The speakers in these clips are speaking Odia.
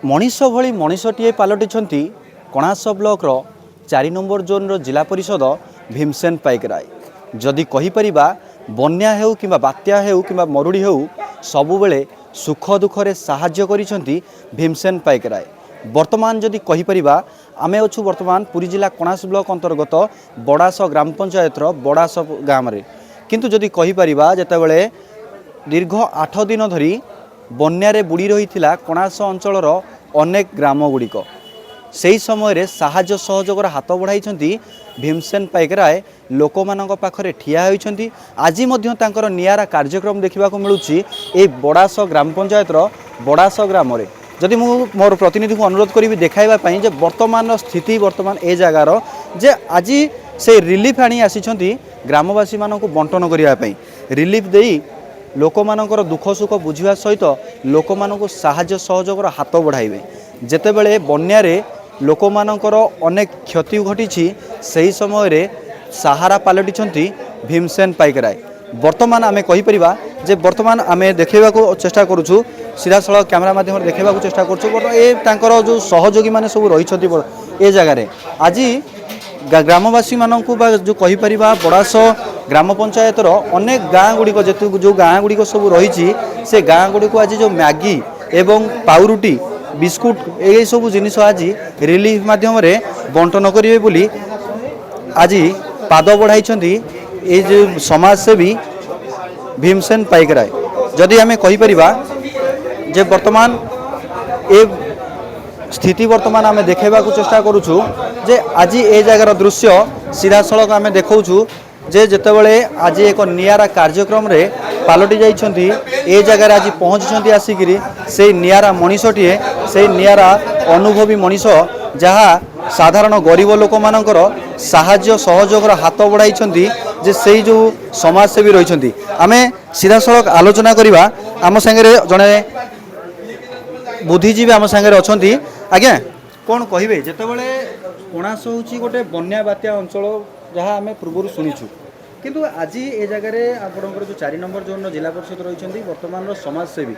मनीष भली मनीषटीए पलटिछंती कणास ब्लॉक 4 नंबर जोन जिला परिषद भीमसेन पाइकराय। जदि कहीपरिबा बन्या हेउ किंबा बात्या हेउ किंबा मरुड़ी हेउ सबुबेले सुख दुखरे साहाय्य करिसंती भीमसेन पाइकराय। वर्तमान जदि कहीपरिबा आमे अछु वर्तमान पुरी जिला कणास ब्लॉक अंतर्गत बड़ास ग्राम पंचायत बड़ास गाँव में। किंतु जदि कहीपरिबा जेतेबेले दीर्घ 8 दिन धरी बन्यारे बुड़ी रही कणास अंचलर अनेक ग्राम गुड़िक से समय साहाय्य सहयोगर हाथ बढ़ाई भीमसेन पाइकराय लोक मानक पाखरे ठिया होइछंती। आज नियारा कार्यक्रम देखा मिलूँ ये बड़ास ग्राम पंचायत बड़ास ग्राम रे। जदि मोर प्रतिनिधि को अनुरोध करी देखाइबापी जे वर्तमान स्थिति वर्तमान ए जगार जे आज से रिलीफ आनी आसी ग्रामवासी मानक बंटन करने रिलीफ देई लोक मानकर दुख सुख बुझा सहित लोक मानक साहाय्य सहयोगर हाथ बढ़ाइबे। जेतेबेले बन्यारे लोक मानकर अनेक क्षति घटी से समय सहारा पलटिछंती भीमसेन पाइकराय। वर्तमान आमे कहीपरिबा जे वर्तमान आमे देखैबाको चेष्टा करूछु सीधा सड़क कैमरा माध्यम देखैबाको चेष्टा करूछु। ए तांकर जो सहयोगी माने सब रहिछंती ए जगह रे आज ग्रामवासी मानकू बा जो कहीपरिबा बड़ास ग्राम पंचायत अनेक गाँ गुड़िक जो गाँ गुड़िक सब रही से गाँ गुड़िक आज जो मैगी एवं पाउरुटी बिस्कुट ये सब जिनिस आज रिलीफ माध्यम बंटन करेंगे बोली आज पाद बढ़ाई ये जो समाजसेवी भीमसेन पाइकराय। जदि आमे कहीपरिबा जे वर्तमान ए स्थिति वर्तमान आमे देखैबाको चेष्टा करूछु जे आज ए जगार दृश्य सीधा सड़क आमे देखौछु जे जेतेबेले आज एक नियारा कार्यक्रम रे पलटि जाइछंती ए जगह आज पहुँचती आसिकी से नियारा मनीषटीए से नियारा अनुभवी मनीष जहाँ साधारण गरीब लोक मानकर साहाय्य सहयोगर हाथ बढ़ाई जे से जो समाजसेवी रही। आमे सीधा सड़क आलोचना करवा आम सांगे जड़े बुद्धिजीवी आम सांगे अच्छा आज्ञा कौन कहे जितेबाला कणास हूँ गोटे बन्या बात्या अंचल जहाँ आम पूर्व शुणीचु किंतु आज ए जगार आपंकर जो 4 नंबर जोन जिला परिषद रही वर्तमान समाजसेवी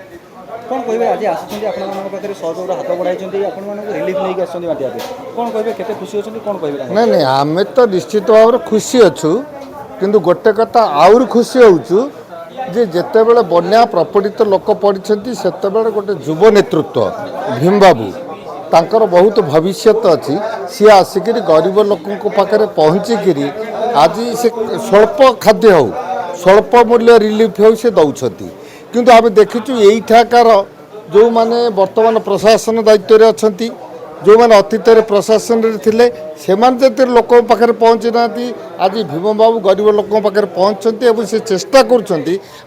कौन कहे आज आसी पाखे सहयोग हाथ बढ़ाई रिलीफ नहीं आसती बात्या कौन कहे केते खुशी अच्छे कौन कहे नहीं नहीं आम तो निश्चित भाव में खुशी अच्छु किंतु गोटे कथा आउर खुशी होचु जे जेतेबेले बन्या प्रपीड़ित लोक पड़ते से गोटे युव नेतृत्व भीम बाबू तांकर बहुत भविष्य अच्छी सी आसिक गरीब लोक पाखे पहुँचिकी आज से स्वल्प खाद्य हो स्वल्प मूल्य रिलीफ हो से दौरान किंतु आम देखीचु यहीठाकार जो माने वर्तमान प्रशासन दायित्व रे अछंती जो माने अतीत प्रशासन थे से लोक पाखे पहुँची ना आज भीम बाबू गरीब लोक पाखे पहुँचते से चेष्टा करुँच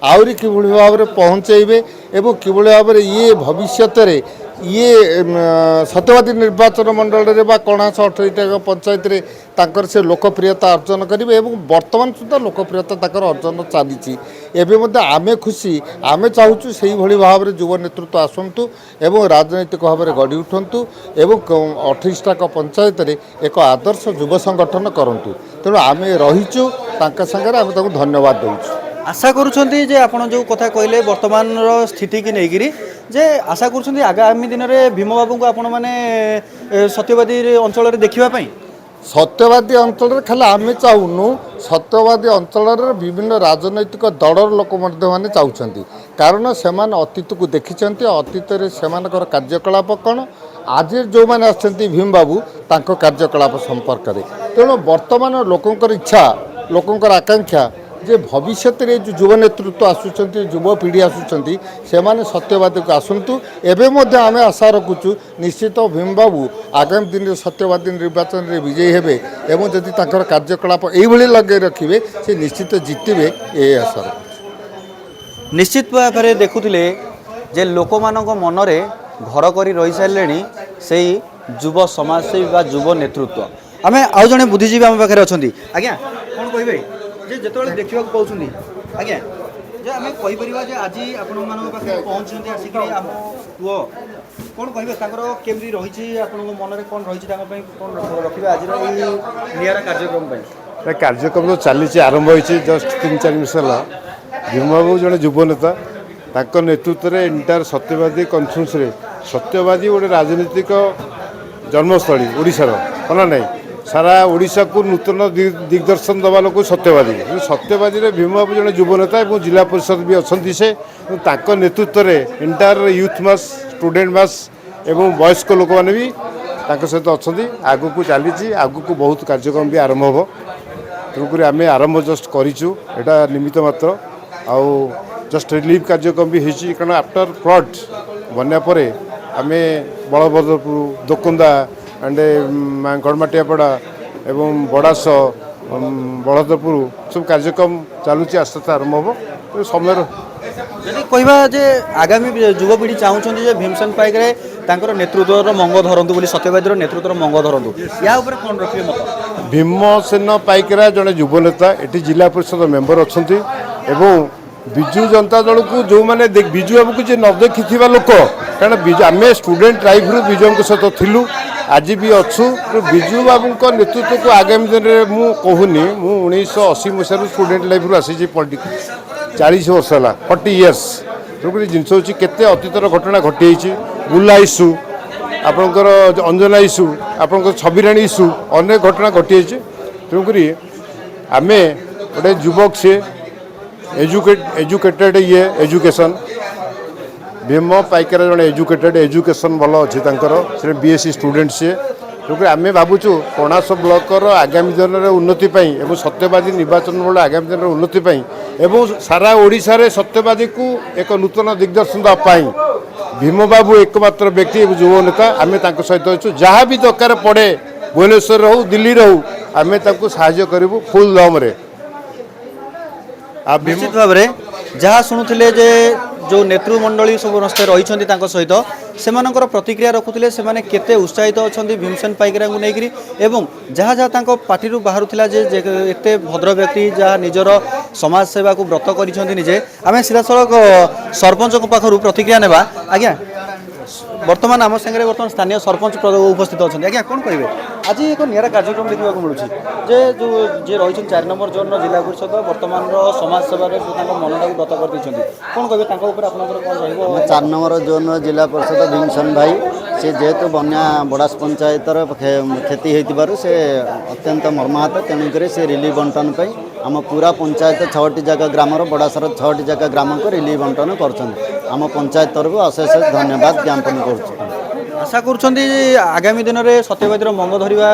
आहरी कि भाव में पहुँचेबे एवं कि भाव में ये भविष्य ये सत्यवादी निर्वाचन मंडल बा कणास 28 पंचायत रे तांकर से लोकप्रियता अर्जन करेंगे एवं वर्तमान सुधा लोकप्रियता तांकर अर्जन चली एवं आमे खुशी आमे चाहूँ से भाव में युव नेतृत्व आसतु एवं राजनैतिक भाव में गढ़ी उठंतु एवं 28 पंचायत रे एक आदर्श युव संगठन करंतु। तेणु आमे रहीचु तांका संगे आमे तांको धन्यवाद दउछु। आशा करुछंती जे आपण जो कथा कहले वर्तमान स्थिति की लेकिन जे आशा करुछंती आगामी दिन में भीम बाबू को आपण माने सत्यवादी अंचल देखा सत्यवादी अंचल खाली आमे चाहूनु सत्यवादी अंचल विभिन्न राजनैतिक दलर लोक मैंने चाहते कारण से अतीत को देखी अतीत से कार्यकलाप कौन आज जो मैंने आसछंती भीम बाबू तांको कार्यकलाप संपर्क में तेणु वर्तमान लोकंकर इच्छा लोकंकर आकांक्षा जे भविष्य में जो युव नेतृत्व आसुंच युव पीढ़ी आसुंच से सत्यवादी को आसतु एवं आम आशा रखुचु निश्चित भीम बाबू आगामी दिन में सत्यवादी निर्वाचन में विजयी हेबे एवं जदि तांकर कार्यकलाप यही लगे रखिए से निश्चित जितबे ये आशा रखुचु। निश्चित भाव में देखुले जे लोक मानक मनरे घर कर रही सारे से युव समाजसेवी बा युव नेतृत्व आम आउ जड़े बुद्धिजीवी आम पाखे अच्छा आज्ञा कौन कहे जो देखा पाँच आज्ञा जे आम कहीपर आज आपण पाखे पहुँचते आसिक आम पुओ कौन कहे केमती रही आप मन में कौन रही कौन रखिए आज नियारा कार्यक्रम कार्यक्रम तो चली आरंभ हो जस्ट 3-4 मास भीम बाबू जड़े युव नेता नेतृत्व में इंटायर सत्यवादी कन्फ्रेन्स ସତ୍ୟବାଦୀ ଗୋଟେ ରାଜନୈତିକ ଜନ୍ମସ୍ଥଳୀ ଓଡ଼ିଶାର ହେଲା ନାହିଁ ସାରା ଓଡ଼ିଶାକୁ ନୂତନ ଦିଗ୍ଦର୍ଶନ ଦେବା ଲୋକ ସତ୍ୟବାଦୀ ସତ୍ୟବାଦୀରେ ଭୀମବାବୁ ଜଣେ ଯୁବନେତା ଏବଂ ଜିଲ୍ଲା ପରିଷଦ ବି ଅଛନ୍ତି ସେ ତାଙ୍କ ନେତୃତ୍ୱରେ ଏଣ୍ଟାୟାର ୟୁଥ୍ ମାସ୍ ଷ୍ଟୁଡେଣ୍ଟ ମାସ୍ ଏବଂ ବୟସ୍କ ଲୋକମାନେ ବି ତାଙ୍କ ସହିତ ଅଛନ୍ତି ଆଗକୁ ଚାଲିଛି ଆଗକୁ ବହୁତ କାର୍ଯ୍ୟକ୍ରମ ବି ଆରମ୍ଭ ହେବ ତେଣୁକରି ଆମେ ଆରମ୍ଭ ଜଷ୍ଟ କରିଛୁ ଏଇଟା ନିମିତ୍ତ ମାତ୍ର ଆଉ ଜଷ୍ଟ ରିଲିଫ୍ କାର୍ଯ୍ୟକ୍ରମ ବି ହେଇଛି କାରଣ ଆଫ୍ଟର ଫ୍ଲଡ୍ ବନ୍ୟା ପରେ ଆମେ ବଳଭଦ୍ରପୁର ଦୋକନ୍ଦା ଆଣ୍ଡ ଗଡ଼ମାଟିଆପଡ଼ା ଏବଂ ବଡ଼ାସ ବଳଭଦ୍ରପୁର ସବୁ କାର୍ଯ୍ୟକ୍ରମ ଚାଲୁଛି ଆସ୍ତେ ଆସ୍ତେ ଆରମ୍ଭ ହେବ ସମୟର ଯଦି କହିବା ଯେ ଆଗାମୀ ଯୁବପିଢ଼ି ଚାହୁଁଛନ୍ତି ଯେ ଭୀମସେନ ପାଇକରେ ତାଙ୍କର ନେତୃତ୍ୱର ମଙ୍ଗ ଧରନ୍ତୁ ବୋଲି ସତ୍ୟବାଦୀର ନେତୃତ୍ୱର ମଙ୍ଗ ଧରନ୍ତୁ ୟା ଉପରେ କ'ଣ ରଖିବେ ମତ ଭୀମସେନ ପାଇକରା ଜଣେ ଯୁବନେତା ଏଠି ଜିଲ୍ଲା ପରିଷଦ ମେମ୍ବର ଅଛନ୍ତି ଏବଂ ବିଜୁ ଜନତା ଦଳକୁ ଯେଉଁମାନେ ବିଜୁ ବାବୁକୁ ଯେ ନ ଦେଖିଥିବା ଲୋକ କାରଣ ଆମେ ଷ୍ଟୁଡେଣ୍ଟ ଲାଇଫ୍ରୁ ବିଜୁ ବାବୁଙ୍କ ସହିତ ଥିଲୁ ଆଜି ବି ଅଛୁ ବିଜୁ ବାବୁଙ୍କ ନେତୃତ୍ୱକୁ ଆଗାମୀ ଦିନରେ ମୁଁ କହୁନି ମୁଁ 1980 ମସିହାରୁ ଷ୍ଟୁଡେଣ୍ଟ ଲାଇଫ୍ରୁ ଆସିଛି ପଲିଟିକ୍ସ 40 ବର୍ଷ ହେଲା 40 ଇୟର୍ସ ତେଣୁକରି ଜିନିଷ ହେଉଛି କେତେ ଅତୀତର ଘଟଣା ଘଟିଯାଇଛି ବୁର୍ଲା ଇସ୍ୟୁ ଆପଣଙ୍କର ଅଞ୍ଜନା ଇସ୍ୟୁ ଆପଣଙ୍କର ଛବିରାଣୀ ଇସ୍ୟୁ ଅନେକ ଘଟଣା ଘଟିଯାଇଛି ତେଣୁକରି ଆମେ ଗୋଟେ ଯୁବକ ସିଏ ଏଜୁକେଟେଡ୍ ଏଜୁକେସନ୍ ଭୀମ ପାଇକରା ଜଣେ ଏଜୁକେସନ୍ ଭଲ ଅଛି ତାଙ୍କର ସେ BSc ଷ୍ଟୁଡେଣ୍ଟ ସିଏ ତେଣୁକରି ଆମେ ଭାବୁଛୁ କଣାସ ବ୍ଲକର ଆଗାମୀ ଦିନରେ ଉନ୍ନତି ପାଇଁ ଏବଂ ସତ୍ୟବାଦୀ ନିର୍ବାଚନ ବେଳ ଆଗାମୀ ଦିନରେ ଉନ୍ନତି ପାଇଁ ଏବଂ ସାରା ଓଡ଼ିଶାରେ ସତ୍ୟବାଦୀକୁ ଏକ ନୂତନ ଦିଗ୍ଦର୍ଶନ ଦେବା ପାଇଁ ଭୀମବାବୁ ଏକମାତ୍ର ବ୍ୟକ୍ତି ଏବଂ ଯୁବ ନେତା ଆମେ ତାଙ୍କ ସହିତ ଅଛୁ ଯାହା ବି ଦରକାର ପଡ଼େ ଭୁବନେଶ୍ୱର ହେଉ ଦିଲ୍ଲୀରେ ହେଉ ଆମେ ତାଙ୍କୁ ସାହାଯ୍ୟ କରିବୁ ଫୁଲ୍ ଦମରେ ନିଶ୍ଚିତ ଭାବରେ ଯାହା ଶୁଣୁଥିଲେ ଯେ ଯେଉଁ ନେତୃମଣ୍ଡଳୀ ସମସ୍ତେ ରହିଛନ୍ତି ତାଙ୍କ ସହିତ ସେମାନଙ୍କର ପ୍ରତିକ୍ରିୟା ରଖୁଥିଲେ ସେମାନେ କେତେ ଉତ୍ସାହିତ ଅଛନ୍ତି ଭୀମସେନ ପାଇକରାଙ୍କୁ ନେଇକରି ଏବଂ ଯାହା ଯାହା ତାଙ୍କ ପାଟିରୁ ବାହାରୁଥିଲା ଯେ ଏତେ ଭଦ୍ର ବ୍ୟକ୍ତି ଯାହା ନିଜର ସମାଜ ସେବାକୁ ବ୍ରତ କରିଛନ୍ତି ନିଜେ ଆମେ ସିଧାସଳଖ ସରପଞ୍ଚଙ୍କ ପାଖରୁ ପ୍ରତିକ୍ରିୟା ନେବା ଆଜ୍ଞା ବର୍ତ୍ତମାନ ଆମ ସାଙ୍ଗରେ ବର୍ତ୍ତମାନ ସ୍ଥାନୀୟ ସରପଞ୍ଚ ଉପସ୍ଥିତ ଅଛନ୍ତି ଆଜ୍ଞା କ'ଣ କହିବେ ଆଜି ଏକ ନିଆରା କାର୍ଯ୍ୟକ୍ରମ ଦେଖିବାକୁ ମିଳୁଛି ଯେ ଯେଉଁ ଯିଏ ରହିଛନ୍ତି 4 ନମ୍ବର ଜୋନ୍ର ଜିଲ୍ଲା ପରିଷଦ ବର୍ତ୍ତମାନର ସମାଜ ସେବାରେ ତାଙ୍କ ମନଟାକୁ ବ୍ରତ କରିଦେଇଛନ୍ତି କ'ଣ କହିବେ ତାଙ୍କ ଉପରେ ଆପଣଙ୍କର କ'ଣ ରହିବ 4 ନମ୍ବର ଜୋନ୍ର ଜିଲ୍ଲା ପରିଷଦ ଭୀମସେନ ଭାଇ ସେ ଯେହେତୁ ବନ୍ୟା ବଡ଼ାସ ପଞ୍ଚାୟତର କ୍ଷତି ହୋଇଥିବାରୁ ସେ ଅତ୍ୟନ୍ତ ମର୍ମାହତ ତେଣୁକରି ସେ ରିଲିଫ୍ ବଣ୍ଟନ ପାଇଁ ଆମ ପୁରା ପଞ୍ଚାୟତ 6ଟି ଜାଗା ଗ୍ରାମର ବଡ଼ାସର 6ଟି ଜାଗା ଗ୍ରାମକୁ ରିଲିଫ୍ ବଣ୍ଟନ କରୁଛନ୍ତି ଆମ ପଞ୍ଚାୟତ ତରଫରୁ ଅଶେଷ ଧନ୍ୟବାଦ ଜ୍ଞାପନ କରୁଛୁ ଆଶା କରୁଛନ୍ତି ଆଗାମୀ ଦିନରେ ସତ୍ୟବାଦୀର ମଙ୍ଗ ଧରିବା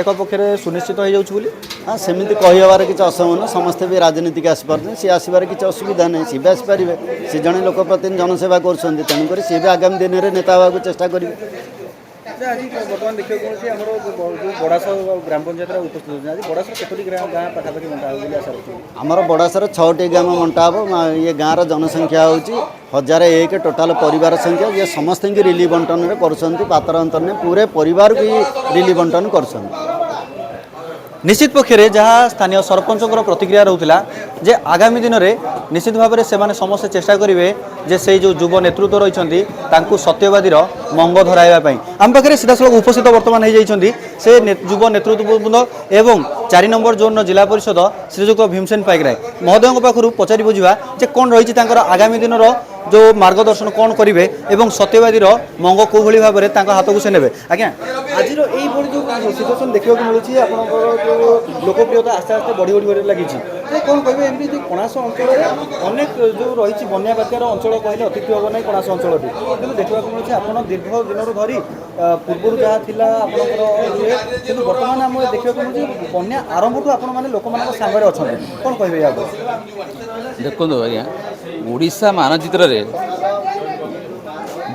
ଏକ ପକ୍ଷରେ ସୁନିଶ୍ଚିତ ହୋଇଯାଉଛି ବୋଲି ହଁ ସେମିତି କହିହେବାର କିଛି ଅସମ୍ଭବ ନୁହେଁ ସମସ୍ତେ ବି ରାଜନୀତିକୁ ଆସିପାରୁଛନ୍ତି ସିଏ ଆସିବାରେ କିଛି ଅସୁବିଧା ନାହିଁ ସିଏ ବି ଆସିପାରିବେ ସେ ଜଣେ ଲୋକ ପ୍ରତିନିଧି ଜନସେବା କରୁଛନ୍ତି ତେଣୁକରି ସିଏ ବି ଆଗାମୀ ଦିନରେ ନେତା ହେବାକୁ ଚେଷ୍ଟା କରିବେ ଆଜି ବର୍ତ୍ତମାନ ଦେଖିବାକୁ ମିଳୁଛି ଆମର ଯେଉଁ ବଡ଼ାସ ଗ୍ରାମ ପଞ୍ଚାୟତରେ ଉପସ୍ଥିତ ଅଛନ୍ତି ଆଜି ବଡ଼ାସର କେତୋଟି ଗାଁ ପାଖାପାଖି ବଣ୍ଟା ହେବ ବୋଲି ଆଶା ରଖୁଛି ଆମର ବଡ଼ାସର 6ଟି ଗ୍ରାମ ବଣ୍ଟା ହେବ ଇଏ ଗାଁର ଜନସଂଖ୍ୟା ହେଉଛି 1001 ଟୋଟାଲ ପରିବାର ସଂଖ୍ୟା ଇଏ ସମସ୍ତଙ୍କୁ ରିଲିଫ୍ ବଣ୍ଟନରେ କରୁଛନ୍ତି ପାତ୍ର ଅନ୍ତରରେ ପୁରା ପରିବାରକୁ ରିଲିଫ୍ ବଣ୍ଟନ କରୁଛନ୍ତି ନିଶ୍ଚିତ ପକ୍ଷରେ ଯାହା ସ୍ଥାନୀୟ ସରପଞ୍ଚଙ୍କର ପ୍ରତିକ୍ରିୟା ରହୁଥିଲା ଯେ ଆଗାମୀ ଦିନରେ ନିଶ୍ଚିତ ଭାବରେ ସେମାନେ ସମସ୍ତେ ଚେଷ୍ଟା କରିବେ ଯେ ସେଇ ଯେଉଁ ଯୁବ ନେତୃତ୍ୱ ରହିଛନ୍ତି ତାଙ୍କୁ ସତ୍ୟବାଦୀର ମଙ୍ଗ ଧରାଇବା ପାଇଁ ଆମ ପାଖରେ ସିଧାସଳଖ ଉପସ୍ଥିତ ବର୍ତ୍ତମାନ ହୋଇଯାଇଛନ୍ତି ସେ ଯୁବ ନେତୃତ୍ୱବୃନ୍ଦ ଏବଂ 4 ନମ୍ବର ଜୋନ୍ର ଜିଲ୍ଲା ପରିଷଦ ଶ୍ରୀଯୁକ୍ତ ଭୀମସେନ ପାଇକରାୟ ମହୋଦୟଙ୍କ ପାଖରୁ ପଚାରି ବୁଝିବା ଯେ କ'ଣ ରହିଛି ତାଙ୍କର ଆଗାମୀ ଦିନର ଯେଉଁ ମାର୍ଗଦର୍ଶନ କ'ଣ କରିବେ ଏବଂ ସତ୍ୟବାଦୀର ମଙ୍ଗ କେଉଁଭଳି ଭାବରେ ତାଙ୍କ ହାତକୁ ସେ ନେବେ ଆଜ୍ଞା ଆଜିର ଏଇଭଳି ଯେଉଁ ସିଚୁଏସନ୍ ଦେଖିବାକୁ ମିଳୁଛି ଆପଣଙ୍କର ଯେଉଁ ଲୋକପ୍ରିୟତା ଆସ୍ତେ ଆସ୍ତେ ବଢ଼ି ଲାଗିଛି ଯେ କ'ଣ କହିବେ ଏମିତି କଣାସ ଅଞ୍ଚଳରେ ଅନେକ ଯେଉଁ ରହିଛି ବନ୍ୟା ବାତ୍ୟାର ଅଞ୍ଚଳ କହିଲେ ଅତିଥି ହେବ ନାହିଁ କଣାସ ଅଞ୍ଚଳଟି କିନ୍ତୁ ଦେଖିବାକୁ ମିଳୁଛି ଆପଣ ଦୀର୍ଘ ଦିନରୁ ଧରି ପୂର୍ବରୁ ଯାହା ଥିଲା ଆପଣଙ୍କର କିନ୍ତୁ ବର୍ତ୍ତମାନ ଆମେ ଦେଖିବାକୁ ମିଳୁଛି ବନ୍ୟା ଆରମ୍ଭଠୁ ଆପଣମାନେ ଲୋକମାନଙ୍କ ସାଙ୍ଗରେ ଅଛନ୍ତି କ'ଣ କହିବେ ୟାକୁ ଦେଖନ୍ତୁ ଆଜ୍ଞା ଓଡ଼ିଶା ମାନଚିତ୍ରରେ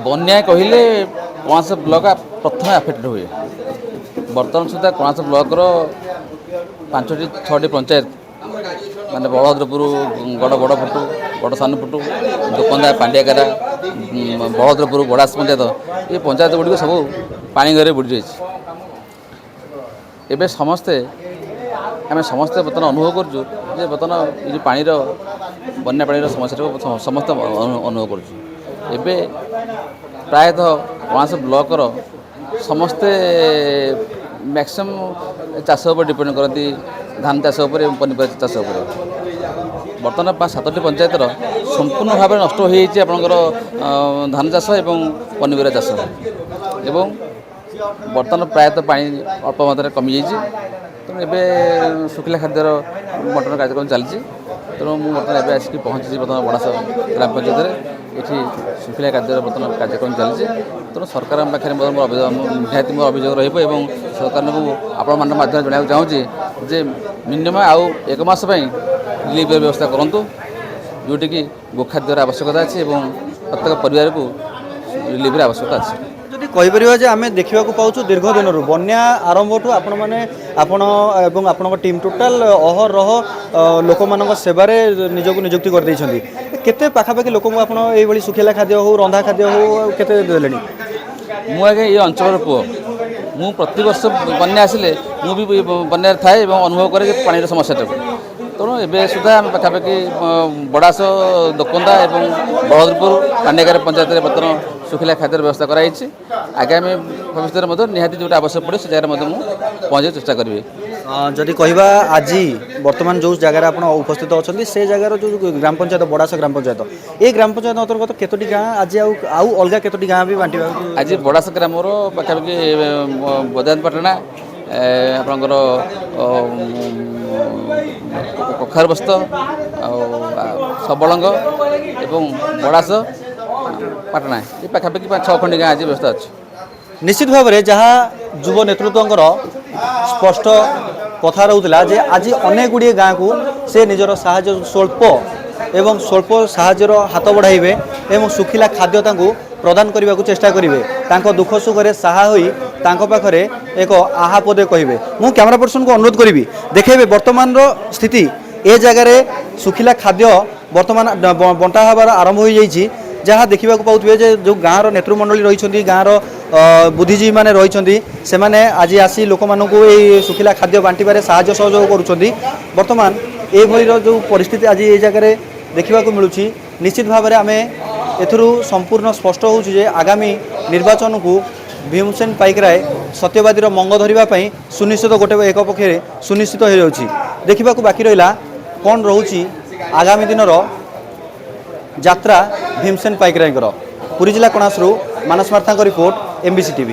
ବନ୍ୟା କହିଲେ କଣାସ ବ୍ଲକ ପ୍ରଥମେ ଆଫେକ୍ଟେଡ଼ ହୁଏ ବର୍ତ୍ତମାନ ସୁଦ୍ଧା କଣାସ ବ୍ଲକର 5ଟି 6ଟି ପଞ୍ଚାୟତ ମାନେ ବଳଭଦ୍ରପୁର ବଡ଼ ଫୁଟୁ ବଡ଼ ସାନ ଫୁଟୁ ଦୋକନ୍ଦା ପାଣ୍ଡିଆକାରା ବଳଭଦ୍ରପୁର ବଡ଼ାସ ପଞ୍ଚାୟତ ଏ ପଞ୍ଚାୟତ ଗୁଡ଼ିକ ସବୁ ପାଣି ଘରେ ବୁଡ଼ି ରହିଛି ଏବେ ଆମେ ସମସ୍ତେ ବର୍ତ୍ତମାନ ଅନୁଭବ କରୁଛୁ ଯେ ବର୍ତ୍ତମାନ ଏ ଯେଉଁ ପାଣିର ବନ୍ୟା ପାଣିର ସମସ୍ୟାଟାକୁ ସମସ୍ତେ ଅନୁଭବ କରୁଛୁ ଏବେ ପ୍ରାୟତଃ କଣାସ ବ୍ଲକର ସମସ୍ତେ ମ୍ୟାକ୍ସିମମ୍ ଚାଷ ଉପରେ ଡିପେଣ୍ଡ କରନ୍ତି ଧାନ ଚାଷ ଉପରେ ଏବଂ ପନିପରିବା ଚାଷ ଉପରେ ବର୍ତ୍ତମାନ 7ଟି ପଞ୍ଚାୟତର ସମ୍ପୂର୍ଣ୍ଣ ଭାବରେ ନଷ୍ଟ ହୋଇଯାଇଛି ଆପଣଙ୍କର ଧାନ ଚାଷ ଏବଂ ପନିପରିବା ଚାଷ ଏବଂ ବର୍ତ୍ତମାନ ପ୍ରାୟତଃ ପାଣି ଅଳ୍ପ ମାତ୍ରାରେ କମିଯାଇଛି। ତେଣୁ ଏବେ ଶୁଖିଲା ଖାଦ୍ୟର ବଣ୍ଟନ କାର୍ଯ୍ୟକ୍ରମ ଚାଲିଛି। ତେଣୁ ମୁଁ ବର୍ତ୍ତମାନ ଏବେ ଆସିକି ପହଞ୍ଚିଛି ବର୍ତ୍ତମାନ ବଡ଼ାସ ଗ୍ରାମ ପଞ୍ଚାୟତରେ। ଏଠି ଶୁଖିଲା ଖାଦ୍ୟର ବର୍ତ୍ତମାନ କାର୍ଯ୍ୟକ୍ରମ ଚାଲିଛି। ତେଣୁ ସରକାରଙ୍କ ପାଖରେ ନିହାତି ମୋର ଅଭିଯୋଗ ରହିବ ଏବଂ ସରକାରଙ୍କୁ ଆପଣମାନଙ୍କ ମାଧ୍ୟମରେ ଜଣାଇବାକୁ ଚାହୁଁଛି ଯେ ମିନିମମ୍ ଆଉ 1 ମାସ ପାଇଁ ରିଲିଫ୍ର ବ୍ୟବସ୍ଥା କରନ୍ତୁ, ଯେଉଁଠିକି ଗୋଖାଦ୍ୟର ଆବଶ୍ୟକତା ଅଛି ଏବଂ ପ୍ରତ୍ୟେକ ପରିବାରକୁ ରିଲିଫ୍ର ଆବଶ୍ୟକତା ଅଛି। ଯଦି କହିପାରିବା ଯେ ଆମେ ଦେଖିବାକୁ ପାଉଛୁ ଦୀର୍ଘ ଦିନରୁ ବନ୍ୟା ଆରମ୍ଭଠୁ ଆପଣ ଏବଂ ଆପଣଙ୍କ ଟିମ୍ ଟୋଟାଲ ଅହରହ ଲୋକମାନଙ୍କ ସେବାରେ ନିଜକୁ ନିଯୁକ୍ତି କରିଦେଇଛନ୍ତି। କେତେ ପାଖାପାଖି ଲୋକଙ୍କୁ ଆପଣ ଏଇଭଳି ଶୁଖିଲା ଖାଦ୍ୟ ହେଉ ରନ୍ଧା ଖାଦ୍ୟ ହେଉ କେତେ ଦେଲେଣି? ମୁଁ ଆଜ୍ଞା ଏ ଅଞ୍ଚଳର ପୁଅ। ମୁଁ ପ୍ରତିବର୍ଷ ବନ୍ୟା ଆସିଲେ ମୁଁ ବି ବନ୍ୟାରେ ଥାଏ ଏବଂ ଅନୁଭବ କରେ ଯେ ପାଣିର ସମସ୍ୟାଟାକୁ। ତେଣୁ ଏବେ ସୁଦ୍ଧା ଆମେ ପାଖାପାଖି ବଡ଼ାସ, ଦୋକନ୍ଦା ଏବଂ ବଳଦପୁର ପାଣ୍ଡିଆଗାର ପଞ୍ଚାୟତରେ ବର୍ତ୍ତମାନ ଶୁଖିଲା ଖାଦ୍ୟର ବ୍ୟବସ୍ଥା କରାଯାଇଛି। ଆଗାମୀ ଭବିଷ୍ୟତରେ ମଧ୍ୟ ନିହାତି ଯେଉଁଟା ଆବଶ୍ୟକ ପଡ଼ିବ ସେ ଜାଗାରେ ମଧ୍ୟ ମୁଁ ପହଞ୍ଚିବାକୁ ଚେଷ୍ଟା କରିବି। ଯଦି କହିବା ଆଜି ବର୍ତ୍ତମାନ ଯେଉଁ ଜାଗାରେ ଆପଣ ଉପସ୍ଥିତ ଅଛନ୍ତି ସେ ଜାଗାର ଯେଉଁ ଗ୍ରାମ ପଞ୍ଚାୟତ ବଡ଼ାସ ଗ୍ରାମ ପଞ୍ଚାୟତ ଏ ଗ୍ରାମ ପଞ୍ଚାୟତ ଅନ୍ତର୍ଗତ କେତୋଟି ଗାଁ ଆଜି ଆଉ ଅଲଗା କେତୋଟି ଗାଁ ବି ବାଣ୍ଟିବାକୁ ଆଜି ବଡ଼ାସ ଗ୍ରାମର ପାଖାପାଖି ବଜାନପାଟଣା ଆପଣଙ୍କର କଖାରବସ୍ତ ଆଉ ସବଳଙ୍ଗ ଏବଂ ବଡ଼ାସ ପାଟଣା ଏ ପାଖାପାଖି 6 ଖଣ୍ଡି ଗାଁ ଆଜି ବ୍ୟବସ୍ଥା ଅଛି। ନିଶ୍ଚିତ ଭାବରେ ଯାହା ଯୁବ ନେତୃତ୍ୱଙ୍କର ସ୍ପଷ୍ଟ କଥା ରହୁଥିଲା ଯେ ଆଜି ଅନେକ ଗୁଡ଼ିଏ ଗାଁକୁ ସେ ନିଜର ସାହାଯ୍ୟ ସ୍ୱଳ୍ପ ସାହାଯ୍ୟର ହାତ ବଢ଼ାଇବେ ଏବଂ ଶୁଖିଲା ଖାଦ୍ୟ ତାଙ୍କୁ ପ୍ରଦାନ କରିବାକୁ ଚେଷ୍ଟା କରିବେ। ତାଙ୍କ ଦୁଃଖ ସୁଖରେ ସାହା ହୋଇ ତାଙ୍କ ପାଖରେ ଏକ ଆହା ପଦେ କହିବେ। ମୁଁ କ୍ୟାମେରା ପର୍ସନକୁ ଅନୁରୋଧ କରିବି ଦେଖେଇବେ ବର୍ତ୍ତମାନର ସ୍ଥିତି। ଏ ଜାଗାରେ ଶୁଖିଲା ଖାଦ୍ୟ ବର୍ତ୍ତମାନ ବଣ୍ଟା ହେବାର ଆରମ୍ଭ ହୋଇଯାଇଛି। ଯାହା ଦେଖିବାକୁ ପାଉଥିବେ ଯେ ଯେଉଁ ଗାଁର ନେତୃମଣ୍ଡଳୀ ରହିଛନ୍ତି, ଗାଁର ବୁଦ୍ଧିଜୀବୀମାନେ ରହିଛନ୍ତି, ସେମାନେ ଆଜି ଆସି ଲୋକମାନଙ୍କୁ এই ଶୁଖିଲା ଖାଦ୍ୟ ବାଣ୍ଟିବାରେ ସାହାଯ୍ୟ ସହଯୋଗ କରୁଛନ୍ତି। ବର୍ତ୍ତମାନ ଏଇଭଳିର ଯେଉଁ ପରିସ୍ଥିତି ଆଜି এই ଜାଗାରେ ଦେଖିବାକୁ ମିଳୁଛି, ନିଶ୍ଚିତ ଭାବରେ ଆମେ ଏଥିରୁ ସମ୍ପୂର୍ଣ୍ଣ ସ୍ପଷ୍ଟ ହେଉଛି ଯେ ଆଗାମୀ ନିର୍ବାଚନକୁ ଭୀମସେନ ପାଇକରାୟ ସତ୍ୟବାଦୀର ମଙ୍ଗ ଧରିବା ପାଇଁ ସୁନିଶ୍ଚିତ ଏକ ପକ୍ଷରେ ସୁନିଶ୍ଚିତ ହୋଇଯାଉଛି। ଦେଖିବାକୁ ବାକି ରହିଲା କ'ଣ ରହୁଛି ଆଗାମୀ ଦିନର ଯାତ୍ରା ଭୀମସେନ ପାଇକରାୟଙ୍କର। ପୁରୀ ଜିଲ୍ଲା କଣାସରୁ ମାନସ ମାର୍ଥାଙ୍କ ରିପୋର୍ଟ, MBC TV।